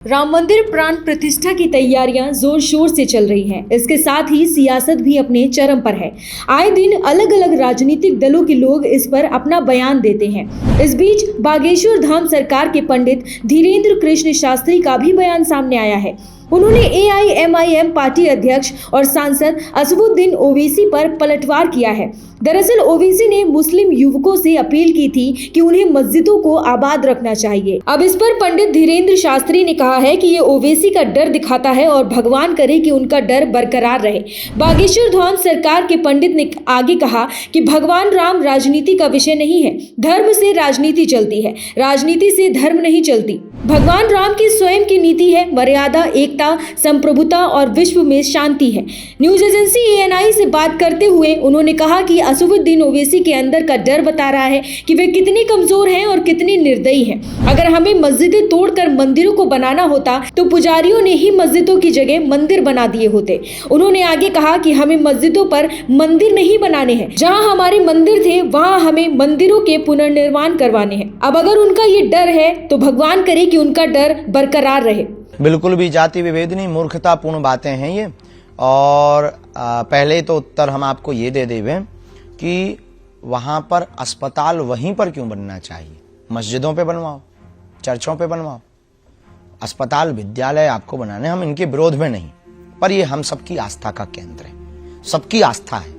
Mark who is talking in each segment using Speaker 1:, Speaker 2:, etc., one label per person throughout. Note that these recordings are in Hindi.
Speaker 1: राम मंदिर प्राण प्रतिष्ठा की तैयारियां जोर शोर से चल रही हैं। इसके साथ ही सियासत भी अपने चरम पर है। आए दिन अलग अलग राजनीतिक दलों के लोग इस पर अपना बयान देते हैं। इस बीच बागेश्वर धाम सरकार के पंडित धीरेन्द्र कृष्ण शास्त्री का भी बयान सामने आया है। उन्होंने AIMIM पार्टी अध्यक्ष और सांसद असदुद्दीन ओवैसी पर पलटवार किया है। दरअसल ओवैसी ने मुस्लिम युवकों से अपील की थी कि उन्हें मस्जिदों को आबाद रखना चाहिए। अब इस पर पंडित धीरेन्द्र शास्त्री ने कहा है कि ये ओवैसी का डर दिखाता है और भगवान करे कि उनका डर बरकरार रहे। बागेश्वर धाम सरकार के पंडित ने आगे कहा कि भगवान राम राजनीति का विषय नहीं है। धर्म से राजनीति चलती है, राजनीति से धर्म नहीं चलती। भगवान राम की स्वयं की नीति है मर्यादा, एकता, संप्रभुता और विश्व में शांति है। न्यूज एजेंसी ANI से बात करते हुए उन्होंने कहा कि असदुद्दीन ओवैसी के अंदर का डर बता रहा है कि वे कितने कमजोर हैं और कितने निर्दयी हैं। अगर हमें मस्जिदें तोड़कर मंदिरों को बनाना होता तो पुजारियों ने ही मस्जिदों की जगह मंदिर बना दिए होते। उन्होंने आगे कहा कि हमें मस्जिदों पर मंदिर नहीं बनाने हैं, जहाँ हमारे मंदिर थे वहाँ हमें मंदिरों के पुनर्निर्माण करवाने हैं। अब अगर उनका ये डर है तो भगवान करे कि उनका डर बरकरार रहे।
Speaker 2: बिल्कुल भी जाति विभेद नहीं, मूर्खतापूर्ण बातें हैं ये। और पहले तो उत्तर हम आपको ये दे देवे कि वहां पर अस्पताल वहीं पर क्यों बनना चाहिए। मस्जिदों पे बनवाओ, चर्चों पे बनवाओ, अस्पताल विद्यालय आपको बनाने, हम इनके विरोध में नहीं, पर ये हम सबकी आस्था का केंद्र है। सबकी आस्था है,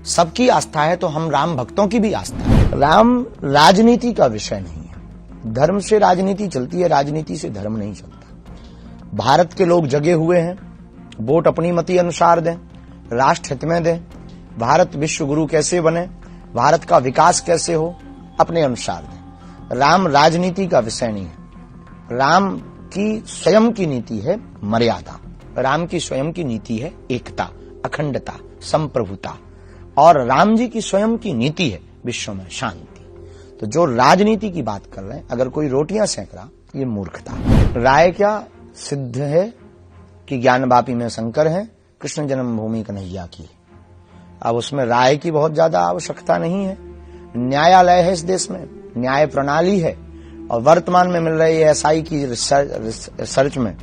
Speaker 2: सबकी आस्था है तो हम राम भक्तों की भी आस्था है। राम राजनीति का विषय नहीं है। धर्म से राजनीति चलती है, राजनीति से धर्म नहीं चलता। भारत के लोग जगे हुए हैं, वोट अपनी मति अनुसार दें, राष्ट्र हित में दें, भारत विश्व गुरु कैसे बने, भारत का विकास कैसे हो, अपने अनुसार दें। राम राजनीति का विषय नहीं है। राम की स्वयं की नीति है मर्यादा, राम की स्वयं की नीति है एकता, अखंडता, संप्रभुता, और राम जी की स्वयं की नीति है विश्व में शांति। तो जो राजनीति की बात कर रहे हैं, अगर कोई रोटियां सेक रहा, ये मूर्खता। राय क्या सिद्ध है कि ज्ञान वापी में शंकर है, कृष्ण जन्मभूमि कन्हैया की। अब उसमें राय की बहुत ज्यादा आवश्यकता नहीं है। न्यायालय है इस देश में, न्याय प्रणाली है, और वर्तमान में मिल रही SI की रिसर्च में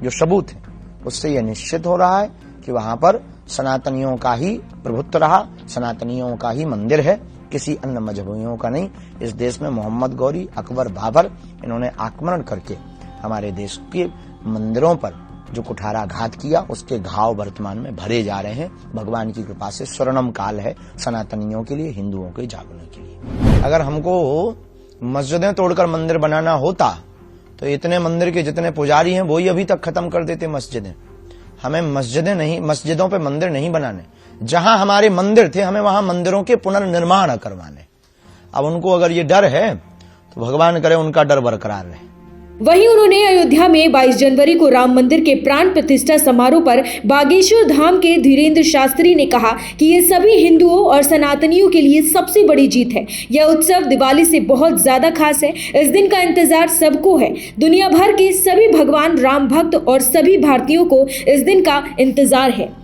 Speaker 2: जो सबूत है, उससे यह निश्चित हो रहा है कि वहां पर सनातनियों का ही प्रभुत्व रहा, सनातनियों का ही मंदिर है, किसी अन्य मजहबियों का नहीं। इस देश में मोहम्मद गौरी, अकबर, बाबर, इन्होंने आक्रमण करके हमारे देश के मंदिरों पर जो कुठाराघात किया, उसके घाव वर्तमान में भरे जा रहे हैं। भगवान की कृपा से स्वर्णम काल है सनातनियों के लिए, हिंदुओं के जागने के लिए। अगर हमको मस्जिदें तोड़कर मंदिर बनाना होता तो इतने मंदिर के जितने पुजारी हैं वो ही अभी तक खत्म कर देते मस्जिदें। हमें मस्जिदें नहीं, मस्जिदों पे मंदिर नहीं बनाने। जहां हमारे मंदिर थे हमें वहां मंदिरों के पुनर्निर्माण करवाने। अब उनको अगर ये डर है तो भगवान करे उनका डर बरकरार रहे।
Speaker 1: वहीं उन्होंने अयोध्या में 22 जनवरी को राम मंदिर के प्राण प्रतिष्ठा समारोह पर बागेश्वर धाम के धीरेन्द्र शास्त्री ने कहा कि ये सभी हिंदुओं और सनातनियों के लिए सबसे बड़ी जीत है। यह उत्सव दिवाली से बहुत ज्यादा खास है। इस दिन का इंतजार सबको है। दुनिया भर के सभी भगवान राम भक्त और सभी भारतीयों को इस दिन का इंतजार है।